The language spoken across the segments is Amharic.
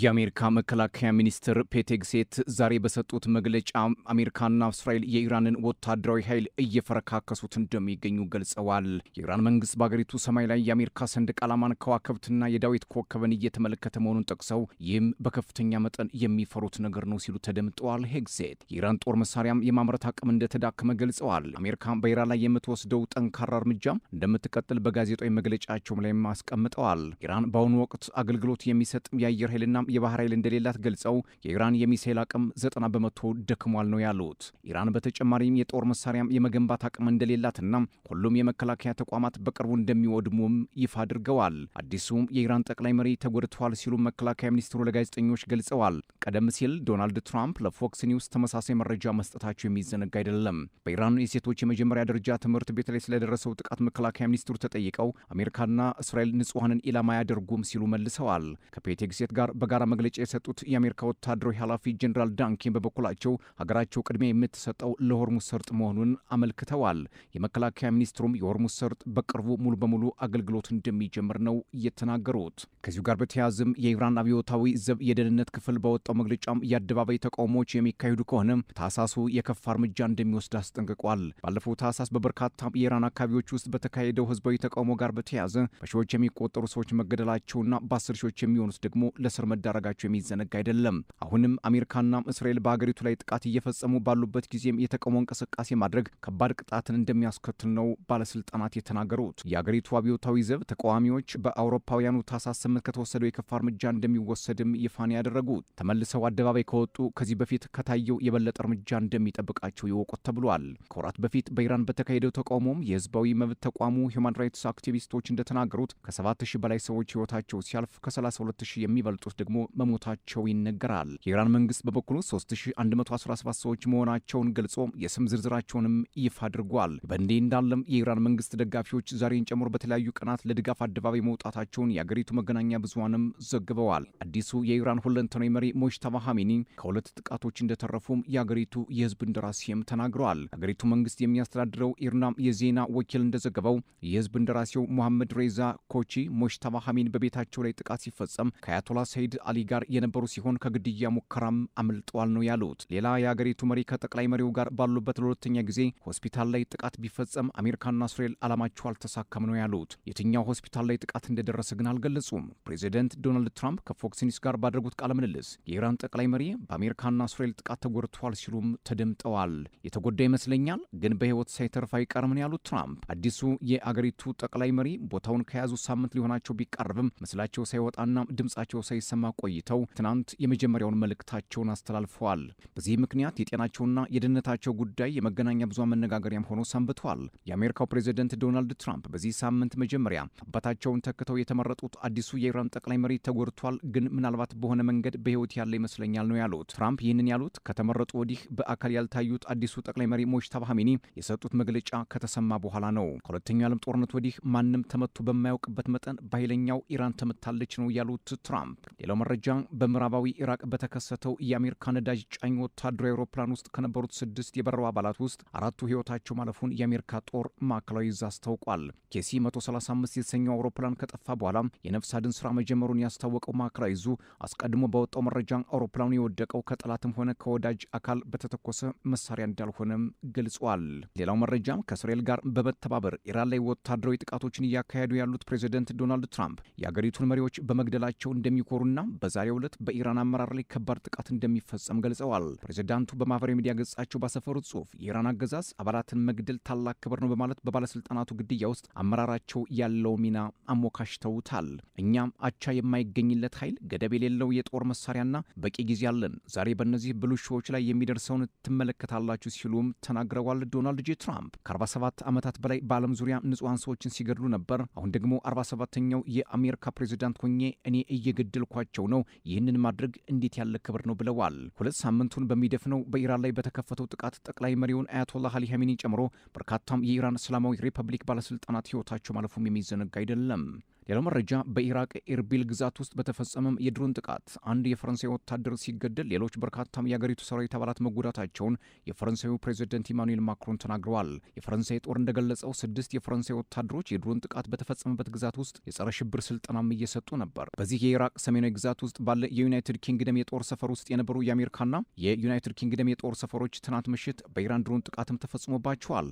የአሜሪካ መከላከያ ሚኒስትር ፔት ሄግሴት ዛሬ በሰጡት መግለጫ አሜሪካና እስራኤል የኢራንን ወታደራዊ ኃይል እየፈረካከሱት እንደሚገኙ ገልጸዋል። የኢራን መንግስት በአገሪቱ ሰማይ ላይ የአሜሪካ ሰንደቅ ዓላማን ከዋክብትና የዳዊት ኮከብን እየተመለከተ መሆኑን ጠቅሰው ይህም በከፍተኛ መጠን የሚፈሩት ነገር ነው ሲሉ ተደምጠዋል። ሄግሴት የኢራን ጦር መሳሪያም የማምረት አቅም እንደተዳከመ ገልጸዋል። አሜሪካ በኢራን ላይ የምትወስደው ጠንካራ እርምጃም እንደምትቀጥል በጋዜጣዊ መግለጫቸውም ላይም አስቀምጠዋል። ኢራን በአሁኑ ወቅት አገልግሎት የሚሰጥ የአየር ኃይልና የባህር ኃይል እንደሌላት ገልጸው የኢራን የሚሳኤል አቅም 90 በመቶ ደክሟል ነው ያሉት። ኢራን በተጨማሪም የጦር መሳሪያም የመገንባት አቅም እንደሌላትና ሁሉም የመከላከያ ተቋማት በቅርቡ እንደሚወድሙም ይፋ አድርገዋል። አዲሱም የኢራን ጠቅላይ መሪ ተጎድተዋል ሲሉ መከላከያ ሚኒስትሩ ለጋዜጠኞች ገልጸዋል። ቀደም ሲል ዶናልድ ትራምፕ ለፎክስ ኒውስ ተመሳሳይ መረጃ መስጠታቸው የሚዘነጋ አይደለም። በኢራን የሴቶች የመጀመሪያ ደረጃ ትምህርት ቤት ላይ ስለደረሰው ጥቃት መከላከያ ሚኒስትሩ ተጠይቀው አሜሪካና እስራኤል ንጹሐንን ኢላማ አያደርጉም ሲሉ መልሰዋል። ከፔት ሄግሴት ጋር በጋራ መግለጫ የሰጡት የአሜሪካ ወታደራዊ ኃላፊ ጀኔራል ዳንኬን በበኩላቸው ሀገራቸው ቅድሚያ የምትሰጠው ለሆርሙዝ ሰርጥ መሆኑን አመልክተዋል። የመከላከያ ሚኒስትሩም የሆርሙዝ ሰርጥ በቅርቡ ሙሉ በሙሉ አገልግሎት እንደሚጀምር ነው የተናገሩት። ከዚሁ ጋር በተያያዘም የኢራን አብዮታዊ ዘብ የደህንነት ክፍል ባወጣው መግለጫም የአደባባይ ተቃውሞዎች የሚካሄዱ ከሆነ ታህሳሱ የከፋ እርምጃ እንደሚወስድ አስጠንቅቋል። ባለፈው ታህሳስ በበርካታ የኢራን አካባቢዎች ውስጥ በተካሄደው ህዝባዊ ተቃውሞ ጋር በተያያዘ በሺዎች የሚቆጠሩ ሰዎች መገደላቸውና በ10 ሺዎች የሚሆኑት ደግሞ ለስር መዳረጋቸው የሚዘነጋ አይደለም። አሁንም አሜሪካና እስራኤል በሀገሪቱ ላይ ጥቃት እየፈጸሙ ባሉበት ጊዜም የተቃውሞ እንቅስቃሴ ማድረግ ከባድ ቅጣትን እንደሚያስከትል ነው ባለስልጣናት የተናገሩት። የሀገሪቱ አብዮታዊ ዘብ ተቃዋሚዎች በአውሮፓውያኑ ታህሳስ 8 ከተወሰደው የከፋ እርምጃ እንደሚወሰድም ይፋን ያደረጉት ተመልሰው አደባባይ ከወጡ ከዚህ በፊት ከታየው የበለጠ እርምጃ እንደሚጠብቃቸው ይወቁት ተብሏል። ከወራት በፊት በኢራን በተካሄደው ተቃውሞም የህዝባዊ መብት ተቋሙ ሂውማን ራይትስ አክቲቪስቶች እንደተናገሩት ከ7,000 በላይ ሰዎች ህይወታቸው ሲያልፍ ከ32,000 የሚበልጡት ደግሞ መሞታቸው ይነገራል። የኢራን መንግስት በበኩሉ 3117 ሰዎች መሆናቸውን ገልጾ የስም ዝርዝራቸውንም ይፋ አድርጓል። በእንዲህ እንዳለም የኢራን መንግስት ደጋፊዎች ዛሬን ጨምሮ በተለያዩ ቀናት ለድጋፍ አደባባይ መውጣታቸውን የአገሪቱ መገናኛ ብዙሃንም ዘግበዋል። አዲሱ የኢራን ሁለንተናዊ መሪ ሞጅተባ ኻሜኒ ከሁለት ጥቃቶች እንደተረፉም የአገሪቱ የህዝብ እንደራሴም ተናግረዋል። አገሪቱ መንግስት የሚያስተዳድረው ኢርናም የዜና ወኪል እንደዘገበው የህዝብ እንደራሴው ሞሐመድ ሬዛ ኮቺ ሞጅተባ ኻሜኒ በቤታቸው ላይ ጥቃት ሲፈጸም ከአያቶላ ሰይድ አሊ ጋር የነበሩ ሲሆን ከግድያ ሙከራም አምልጠዋል ነው ያሉት። ሌላ የአገሪቱ መሪ ከጠቅላይ መሪው ጋር ባሉበት ለሁለተኛ ጊዜ ሆስፒታል ላይ ጥቃት ቢፈጸም አሜሪካና እስራኤል ዓላማቸው አልተሳካም ነው ያሉት። የትኛው ሆስፒታል ላይ ጥቃት እንደደረሰ ግን አልገለጹም። ፕሬዚደንት ዶናልድ ትራምፕ ከፎክስ ኒውስ ጋር ባደረጉት ቃለ ምልልስ የኢራን ጠቅላይ መሪ በአሜሪካና እስራኤል ጥቃት ተጎድተዋል ሲሉም ተደምጠዋል። የተጎዳ ይመስለኛል ግን በህይወት ሳይተርፍ አይቀርም ነው ያሉት ትራምፕ። አዲሱ የአገሪቱ ጠቅላይ መሪ ቦታውን ከያዙ ሳምንት ሊሆናቸው ቢቃረብም ምስላቸው ሳይወጣና ድምጻቸው ሳይሰማ ቆይተው ትናንት የመጀመሪያውን መልእክታቸውን አስተላልፈዋል። በዚህ ምክንያት የጤናቸውና የደህንነታቸው ጉዳይ የመገናኛ ብዙሃን መነጋገሪያም ሆኖ ሰንብተዋል። የአሜሪካው ፕሬዚደንት ዶናልድ ትራምፕ በዚህ ሳምንት መጀመሪያ አባታቸውን ተክተው የተመረጡት አዲሱ የኢራን ጠቅላይ መሪ ተጎድቷል፣ ግን ምናልባት በሆነ መንገድ በህይወት ያለ ይመስለኛል ነው ያሉት። ትራምፕ ይህንን ያሉት ከተመረጡ ወዲህ በአካል ያልታዩት አዲሱ ጠቅላይ መሪ ሞጅተባ ኻሜኒ የሰጡት መግለጫ ከተሰማ በኋላ ነው። ከሁለተኛው ዓለም ጦርነት ወዲህ ማንም ተመቶ በማያውቅበት መጠን በኃይለኛው ኢራን ተመታለች ነው ያሉት ትራምፕ። ሌላው መረጃ በምዕራባዊ ኢራቅ በተከሰተው የአሜሪካ ነዳጅ ጫኝ ወታደራዊ አውሮፕላን ውስጥ ከነበሩት 6 የበረራው አባላት ውስጥ 4ቱ ህይወታቸው ማለፉን የአሜሪካ ጦር ማዕከላዊ እዝ አስታውቋል። ኬሲ 135 የተሰኘው አውሮፕላን ከጠፋ በኋላ የነፍስ አድን ስራ መጀመሩን ያስታወቀው ማዕከላዊ እዙ አስቀድሞ በወጣው መረጃ አውሮፕላኑ የወደቀው ከጠላትም ሆነ ከወዳጅ አካል በተተኮሰ መሳሪያ እንዳልሆነም ገልጿል። ሌላው መረጃ ከእስራኤል ጋር በመተባበር ኢራን ላይ ወታደራዊ ጥቃቶችን እያካሄዱ ያሉት ፕሬዚደንት ዶናልድ ትራምፕ የአገሪቱን መሪዎች በመግደላቸው እንደሚኮሩና በዛሬው ዕለት በኢራን አመራር ላይ ከባድ ጥቃት እንደሚፈጸም ገልጸዋል። ፕሬዚዳንቱ በማህበራዊ ሚዲያ ገጻቸው ባሰፈሩት ጽሑፍ የኢራን አገዛዝ አባላትን መግደል ታላቅ ክብር ነው በማለት በባለስልጣናቱ ግድያ ውስጥ አመራራቸው ያለው ሚና አሞካሽተውታል። እኛም አቻ የማይገኝለት ኃይል፣ ገደብ የሌለው የጦር መሳሪያና በቂ ጊዜ አለን። ዛሬ በእነዚህ ብልሹዎች ላይ የሚደርሰውን ትመለከታላችሁ ሲሉም ተናግረዋል። ዶናልድ ጄ ትራምፕ ከ47 ዓመታት በላይ በዓለም ዙሪያ ንጹሐን ሰዎችን ሲገድሉ ነበር። አሁን ደግሞ 47ኛው የአሜሪካ ፕሬዚዳንት ሆኜ እኔ እየገደልኳቸው ነው። ይህንን ማድረግ እንዴት ያለ ክብር ነው ብለዋል። 2 ሳምንቱን በሚደፍነው በኢራን ላይ በተከፈተው ጥቃት ጠቅላይ መሪውን አያቶላ አሊ ኻሜኒን ጨምሮ በርካታም የኢራን እስላማዊ ሪፐብሊክ ባለስልጣናት ህይወታቸው ማለፉም የሚዘነጋ አይደለም። ሌላው መረጃ በኢራቅ ኤርቢል ግዛት ውስጥ በተፈጸመም የድሮን ጥቃት አንድ የፈረንሳይ ወታደር ሲገደል ሌሎች በርካታም የአገሪቱ ሰራዊት አባላት መጎዳታቸውን የፈረንሳዩ ፕሬዚደንት ኢማኑኤል ማክሮን ተናግረዋል። የፈረንሳይ ጦር እንደገለጸው 6 የፈረንሳይ ወታደሮች የድሮን ጥቃት በተፈጸመበት ግዛት ውስጥ የጸረ ሽብር ስልጠናም እየሰጡ ነበር። በዚህ የኢራቅ ሰሜናዊ ግዛት ውስጥ ባለ የዩናይትድ ኪንግደም የጦር ሰፈር ውስጥ የነበሩ የአሜሪካና የዩናይትድ ኪንግደም የጦር ሰፈሮች ትናንት ምሽት በኢራን ድሮን ጥቃትም ተፈጽሞባቸዋል።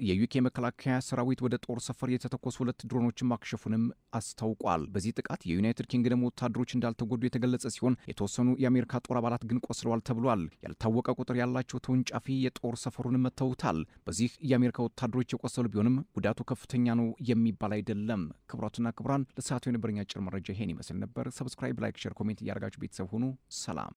የዩኬ መከላከያ ሰራዊት ወደ ጦር ሰፈር የተተኮሱ 2 ድሮኖችን ማክሸፉንም አስታውቋል። በዚህ ጥቃት የዩናይትድ ኪንግደም ወታደሮች እንዳልተጎዱ የተገለጸ ሲሆን የተወሰኑ የአሜሪካ ጦር አባላት ግን ቆስለዋል ተብሏል። ያልታወቀ ቁጥር ያላቸው ተወንጫፊ የጦር ሰፈሩን መተውታል። በዚህ የአሜሪካ ወታደሮች የቆሰሉ ቢሆንም ጉዳቱ ከፍተኛ ነው የሚባል አይደለም። ክቡራትና ክቡራን ለሰዓቱ የነበረኝ አጭር መረጃ ይሄን ይመስል ነበር። ሰብስክራይብ፣ ላይክ፣ ሼር፣ ኮሜንት እያደረጋችሁ ቤተሰብ ሁኑ። ሰላም።